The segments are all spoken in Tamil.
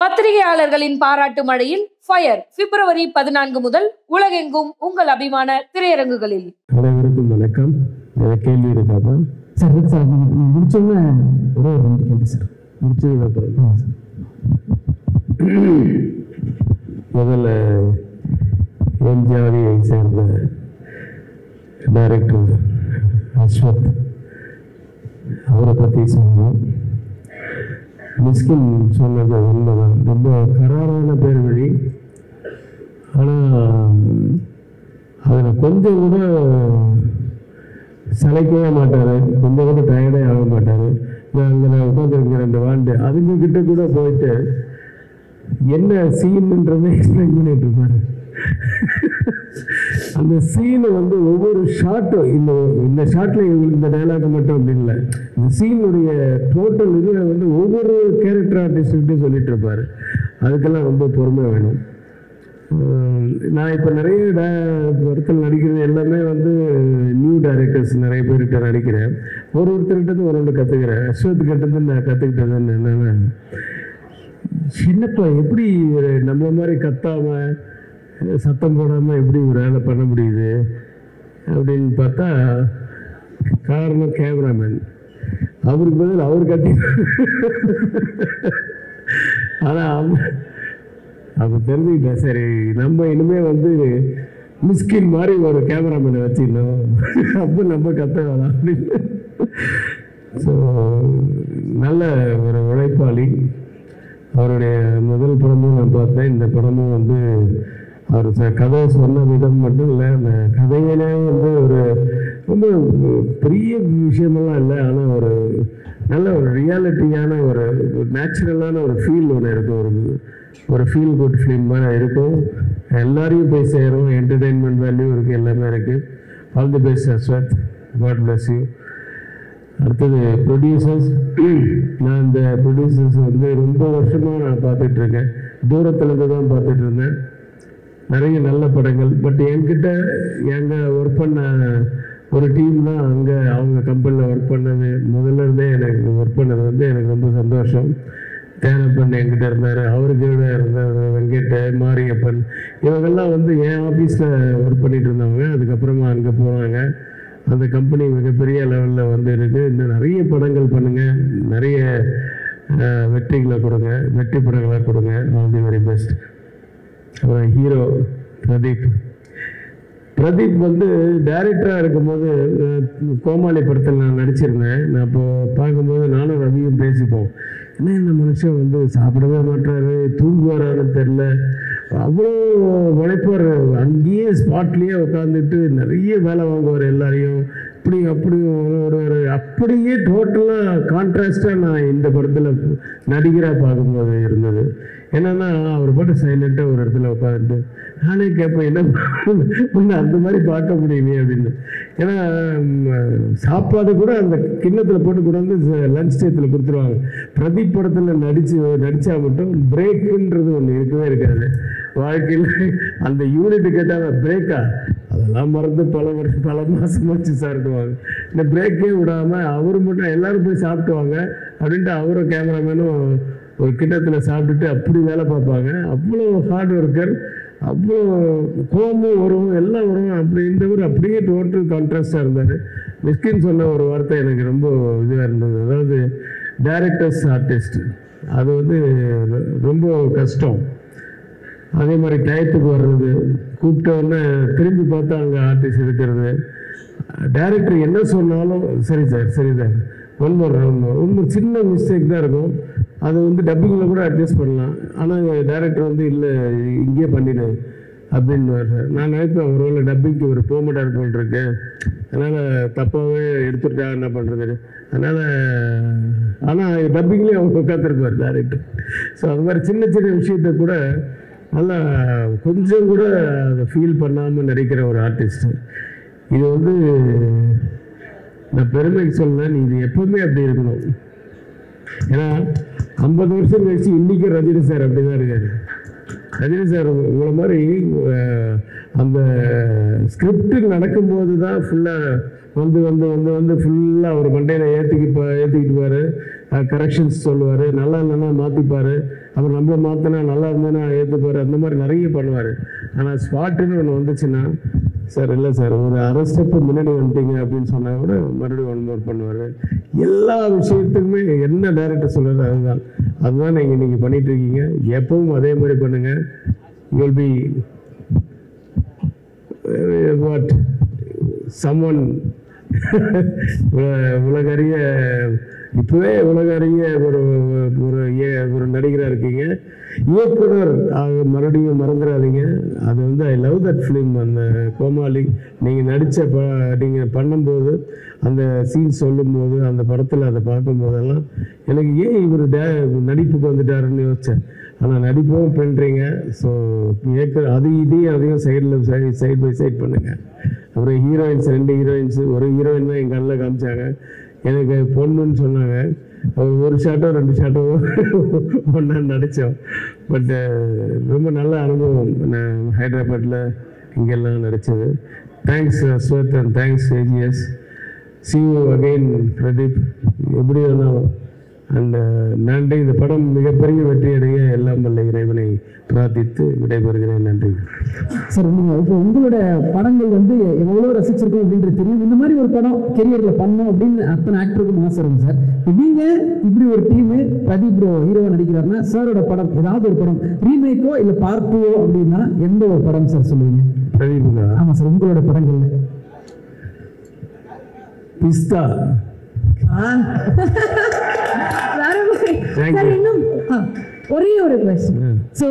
பத்திரிகையாளர்களின் பாராட்டு மழையில் ஃபயர் பிப்ரவரி 14 முதல் உலகெங்கும் உங்கள் அபிமான திரையரங்குகளில். அனைவருக்கும் வணக்கம். கேள்வி இருக்காப்பா சார்? சார் முடிச்சோன்னு ஒரே ஒரு 2 கேள்வி சார். முடிச்சதுக்கப்புறம் முதல்ல எம்ஜிஆரை சேர்ந்த டைரக்டர் அஸ்வத் அவரை பற்றி சொன்னோம். மிஸ்கின் சொன்னது உண்மைதான். ரொம்ப கராரான பேர் வழி. ஆனால் அதில் கொஞ்சம் கூட சளைக்கவே மாட்டார், கொஞ்சம் கூட டயர்டே ஆக மாட்டார். அங்கே உட்காந்துருக்கிற 2 வாண்டு அதுங்கக்கிட்ட கூட போயிட்டு என்ன சீனுன்றதை எக்ஸ்பிளைன் பண்ணிட்டு இருப்பாரு. அந்த சீனை வந்து ஒவ்வொரு ஷாட்டும் இந்த ஷாட்டில் இந்த டைலாக் மட்டும் அப்படி இல்லை, இந்த சீனுடைய டோட்டல் இதில் வந்து ஒவ்வொரு கேரக்டர் ஆர்டிஸ்ட்கிட்டையும் சொல்லிட்டு இருப்பார். அதுக்கெல்லாம் ரொம்ப பொறுமை வேணும். நான் இப்போ நிறைய இடத்துல நடிக்கிறது எல்லாமே வந்து நியூ டைரக்டர்ஸ் நிறைய பேர்கிட்ட நடிக்கிறேன். ஒருத்தர்கிட்ட ஒன்று கற்றுக்கிறேன். அஸ்வத் கிட்ட நான் கற்றுக்கிட்டது என்னென்னா, சின்னப்பா எப்படி நம்ம மாதிரி கத்தாமல் சத்தம் போடாமல் எப்படி ஒரு வேலை பண்ண முடியுது அப்படின்னு பார்த்தா காரணம் கேமராமேன். அவருக்கு பதில் அவர் கத்தி. ஆனால் அப்போ தெரிஞ்சுக்கிட்டேன், சரி நம்ம இனிமேல் வந்து மிஸ்கின் மாதிரி ஒரு கேமராமேனை வச்சுக்கணும், அப்போ நம்ம கத்த வேணாம் அப்படின்னு. ஸோ நல்ல ஒரு உழைப்பாளி. அவருடைய முதல் படமும் நான் பார்த்தேன். இந்த படமும் வந்து அவர் கதை சொன்ன விதம் மட்டும் இல்லை, அந்த கதையிலே வந்து ஒரு ரொம்ப பெரிய விஷயமெல்லாம் இல்லை, ஆனால் ஒரு நல்ல ஒரு ரியாலிட்டியான ஒரு நேச்சுரலான ஒரு ஃபீல் ஒன்று இருக்கும். ஒரு ஃபீல் குட் ஃபிலிம் மாதிரி இருக்கும். எல்லாரையும் போய் சேரும். என்டர்டெயின்மெண்ட் வேல்யூ இருக்குது, எல்லாமே இருக்குது. All the best Ashwath. God bless you. அடுத்தது ப்ரொடியூசர்ஸ். நான் இந்த ப்ரொடியூசர்ஸ் வந்து ரொம்ப வருஷமாக நான் பார்த்துட்ருக்கேன். தூரத்துலேருந்து தான் பார்த்துட்டு இருந்தேன். நிறைய நல்ல படங்கள். பட் என்கிட்ட ஒர்க் பண்ண ஒரு டீம் தான் அங்கே அவங்க கம்பெனியில் ஒர்க் பண்ணது. முதல்ல இருந்தே எனக்கு ஒர்க் பண்ணது வந்து எனக்கு ரொம்ப சந்தோஷம். தேனப்பன் என்கிட்ட இருந்தார், அவருக்கு இருந்தார் வெங்கட், மாரியப்பன், இவங்கெல்லாம் வந்து என் ஆஃபீஸில் ஒர்க் பண்ணிகிட்டு இருந்தவங்க. அதுக்கப்புறமா அங்கே போனாங்க. அந்த கம்பெனி மிகப்பெரிய லெவலில் வந்து இருக்குது. இன்னும் நிறைய படங்கள் பண்ணுங்கள், நிறைய வெற்றிகளை கொடுங்க, வெற்றி படங்களை கொடுங்க. All the very best. அப்புறம் ஹீரோ பிரதீப் வந்து டைரக்டராக இருக்கும்போது கோமாளி படத்தில் நான் நடிச்சிருந்தேன். நான் இப்போ பார்க்கும்போது நானும் ரவியும் பேசிப்போம். என்ன இந்த மனுஷன் வந்து சாப்பிடவே மாட்டாரு, தூங்குவாரான்னு தெரில, அவ்வளோ உழைப்பார். அங்கேயே ஸ்பாட்லேயே உட்காந்துட்டு நிறைய வேலை வாங்குவார் எல்லாரையும். அப்படி ஒரு அப்படியே டோட்டலாக கான்ட்ராஸ்டாக நான் இந்த படத்தில் நடிகராக பார்க்கும்போது இருந்தது. என்னென்னா அவர் பாட்டு சைலண்ட்டாக ஒரு இடத்துல உட்காந்துட்டு நானே கேட்பேன், என்ன அந்த மாதிரி பார்க்க முடியலையே அப்படின்னு. ஏன்னா சாப்பாடு கூட அந்த கிண்ணத்தில் போட்டு கொண்டு வந்து லஞ்ச் டயத்தில் கொடுத்துருவாங்க. பிரதீப் படத்தில் நடித்தா மட்டும் பிரேக்குன்றது ஒன்று இருக்கவே இருக்காது வாழ்க்கையில். அந்த யூனிட் கேட்டால் பிரேக்கா அதெல்லாம் மறந்து பல மாதமாச்சு சாப்பிடுவாங்க. இந்த பிரேக்கே விடாமல் அவர் மட்டும் எல்லோரும் போய் சாப்பிட்டுவாங்க அப்படின்ட்டு அவரும் கேமராமேனும் ஒரு கிண்ணத்தில் சாப்பிட்டுட்டு அப்படி வேலை பார்ப்பாங்க. அவ்வளோ ஹார்ட் ஒர்க்கர், அவ்வளோ கோபமும் வரும், எல்லாம் வரும். அப்படி இருந்தவர் அப்படியே டோட்டல் கான்ட்ராஸ்டாக இருந்தார். மிஸ்கின் சொன்ன ஒரு வார்த்தை எனக்கு ரொம்ப இதுவாக இருந்தது. அதாவது டைரக்டர்ஸ் ஆர்டிஸ்ட் அது வந்து ரொம்ப கஷ்டம். அதே மாதிரி டயத்துக்கு வர்றது, கூப்பிட்டோன்னே திரும்பி பார்த்தா அங்கே ஆர்டிஸ்ட் இருக்கிறது. டைரக்டர் என்ன சொன்னாலும் சரி சார் ஒன்று சின்ன மிஸ்டேக் தான் இருக்கும். அது வந்து டப்பிங்கில் கூட அட்ஜஸ்ட் பண்ணலாம். ஆனால் டைரக்டர் வந்து இல்லை இங்கேயே பண்ணிடு அப்படின்னு சார். நான் நினைப்பேன் ஒருவேளை டப்பிங்க்கு ஒரு போக மாட்டார் போல் இருக்கு, அதனால் தப்பாகவே எடுத்துட்டா என்ன பண்ணுறது. அதனால் ஆனால் டப்பிங்லேயே அவங்க உட்காந்துருப்பார் டைரக்டர். ஸோ அது மாதிரி சின்ன விஷயத்தை கூட நல்லா கொஞ்சம் கூட அதை ஃபீல் பண்ணாமல் நடிக்கிற ஒரு ஆர்டிஸ்ட்டு. இது வந்து நான் பெருமைக்கு சொல்லலை, நீ இது எப்போவுமே அப்படி இருக்கணும். ஏன்னா 50 வருஷம் கழிச்சு இன்றைக்கும் ரஜினி சார் அப்படி தான் இருக்காரு. ரஜினி சார் உங்களை மாதிரி அந்த ஸ்கிரிப்டு நடக்கும்போது தான் ஃபுல்லாக வந்து வந்து வந்து வந்து ஃபுல்லாக ஒரு மண்டையில் ஏற்றிக்கிட்டுவார். கரெக்ஷன்ஸ் சொல்லுவார், நல்லா இல்லைன்னா மாற்றிப்பார், அப்புறம் நம்மளை மாற்றினா நல்லா இருந்ததுன்னா ஏற்றுப்பார், அந்த மாதிரி நிறைய பண்ணுவார். ஆனால் ஸ்பாட்டுன்னு ஒன்று வந்துச்சுன்னா, சார் இல்லை சார் ஒரு அரை ஸ்டெப்பு முன்னாடி வந்துட்டீங்க அப்படின்னு சொன்னால் கூட மறுபடியும் ஒன் மோர் பண்ணுவார். எல்லா விஷயத்துக்குமே என்ன டைரக்டர் சொல்கிறாரு அதுதான் நீங்கள் இன்றைக்கி பண்ணிகிட்ருக்கீங்க. எப்பவும் அதே மாதிரி பண்ணுங்கள். You will be what someone உலகறிய இப்போவே உலகறிய ஒரு ஒரு நடிகராக இருக்கீங்க. இயக்குனர் மறுபடியும் மறந்துடாதீங்க. அது வந்து ஐ லவ் தட் ஃபிலிம். அந்த கோமாளி நீங்கள் நீங்கள் பண்ணும்போது அந்த சீன் சொல்லும்போது அந்த படத்தில் அதை பார்க்கும்போதெல்லாம் எனக்கு ஏன் இவர் நடிப்புக்கு வந்துட்டாருன்னு யோசித்தேன். ஆனால் நடிப்பும் பண்ணுறீங்க. ஸோ அதையும் சைட் பை சைட் பண்ணுங்கள். அப்புறம் ஹீரோயின்ஸ் 2 ஹீரோயின்ஸு, ஒரு ஹீரோயின் தான் என் கண்ணில் காமிச்சாங்க. எனக்கு பொண்ணுன்னு சொன்னாங்க. ஒரு ஷாட்டோ 2 ஷாட்டோ ஒன்றா நடித்தோம். பட்டு ரொம்ப நல்ல அனுபவம். நான் ஹைதராபாத்தில் இங்கெல்லாம் நடித்தது. தேங்க்ஸ் ஸ்வத் and thanks AGS. see you again Pradeep. எப்படி இருந்தாலும் அந்த நன்றி. இந்த படம் மிகப்பெரிய வெற்றி அடைய எல்லாம் வல்ல இறைவனை பிரார்த்தித்து விடைபெறுகிறேன். நன்றி சார். நீங்கள் இப்போ உங்களோட படங்கள் வந்து எவ்வளோ ரசிச்சிருக்கோம் அப்படின்றது தெரியும். இந்த மாதிரி ஒரு படம் கெரியரில் பண்ணோம் அப்படின்னு அத்தனை ஆக்டருக்கும் ஆசை இருக்கும் சார். நீங்கள் இப்படி ஒரு டீமு பிரதீப் ப்ரோ ஹீரோவாக நடிக்கிறாருன்னா சாரோட படம் ஏதாவது ஒரு படம் ரீமேக்கோ இல்லை பார்ட் 2 அப்படின்னா எந்த ஒரு படம் சார் சொல்லுவீங்க? பிரதீப் ஆமாம் சார். உங்களோட படங்கள்ல பிஸ்தா. இன்னும் ஒரே ஒரு கொஸ்டின். ஸோ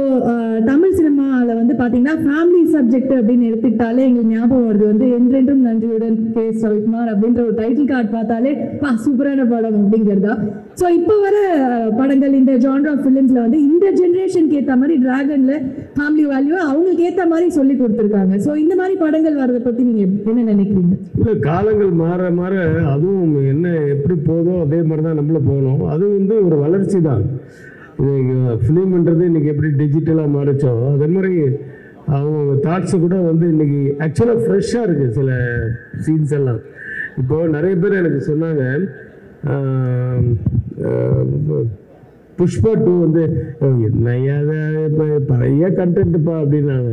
தமிழ் சினிமாவில் வந்து பார்த்தீங்கன்னா ஃபேமிலி சப்ஜெக்ட் அப்படின்னு எடுத்துக்கிட்டாலே எங்களுக்கு ஞாபகம் வருது வந்து என்றென்றும் நன்றியுடன் கே. ரவிக்குமார் அப்படின்ற ஒரு டைட்டில் கார்டு பார்த்தாலே சூப்பரான படம் அப்படிங்கிறதா. ஸோ இப்போ வர படங்கள் இந்த ஜான்ரா ஃபிலிம்ஸில் வந்து இந்த ஜென்ரேஷனுக்கு ஏற்ற மாதிரி டிராகனில் ஃபேமிலி வேல்யூ அவங்களுக்கு ஏற்ற மாதிரி சொல்லி கொடுத்துருக்காங்க. ஸோ இந்த மாதிரி படங்கள் வர்றதை பற்றி நீங்கள் என்ன நினைக்கிறீங்க? இல்லை, காலங்கள் மாற மாற அதுவும் என்ன எப்படி போதோ அதே மாதிரி தான் நம்மள போகணும். அது வந்து ஒரு வளர்ச்சி தான். ஃபிலிம்ன்றது இன்றைக்கி எப்படி டிஜிட்டலாக மாறிச்சோ அதே மாதிரி அவங்க தாட்ஸு கூட வந்து இன்றைக்கி ஆக்சுவலாக ஃப்ரெஷ்ஷாக இருக்குது சில சீன்ஸ் எல்லாம். இப்போது நிறைய பேர் எனக்கு சொன்னாங்க புஷ்பா 2 வந்து என்னையா இப்போ பழைய கண்டென்ட்டுப்பா அப்படின்னாங்க.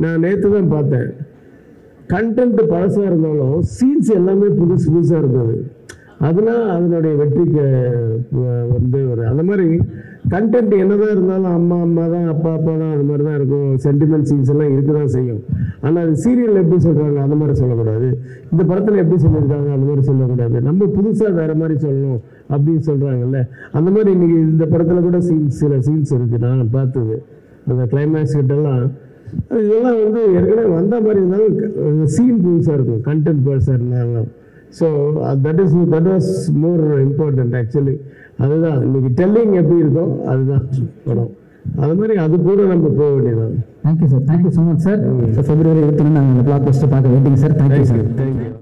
நான் நேற்று தான் பார்த்தேன். கண்டென்ட் பழசாக இருந்தாலும் சீன்ஸ் எல்லாமே புதுசு புதுசாக இருந்தது. அதனால் அதனுடைய வெற்றிக்கு வந்து ஒரு அந்த மாதிரி கண்டென்ட் என்னதான் இருந்தாலும் அம்மா தான் அப்பா தான் அது மாதிரி தான் இருக்கும். சென்டிமெண்ட் சீன்ஸ் எல்லாம் இருக்க தான் செய்யும். ஆனால் அது சீரியல் எப்படி சொல்கிறாங்க அந்த மாதிரி சொல்லக்கூடாது. இந்த படத்தில் எப்படி சொல்லியிருக்காங்க அந்த மாதிரி சொல்லக்கூடாது. நம்ம புதுசாக வேறு மாதிரி சொல்லணும் அப்படின்னு சொல்கிறாங்கல்ல. அந்த மாதிரி இன்றைக்கி இந்த படத்தில் கூட சில சீன்ஸ் இருக்குது. நான் பார்த்தது அந்த கிளைமேக்ஸ் கிட்டெல்லாம் இதெல்லாம் வந்து ஏற்கனவே வந்த மாதிரி இருந்தாலும் சீன் புதுசாக இருக்கும், கண்டென்ட் புதுசாக இருந்தாலும். So that was more important actually. அதுதான் இன்னைக்கு டெல்லிங் எப்படி இருக்கோ அதுதான் படம். அது மாதிரி அது கூட நம்ம போக வேண்டியதான். Thank you sir. Thank you so much sir. February 21 நாங்கள் பிளாக் பஸ்ட்டை பார்க்க waiting sir. Thank you sir. Thank you.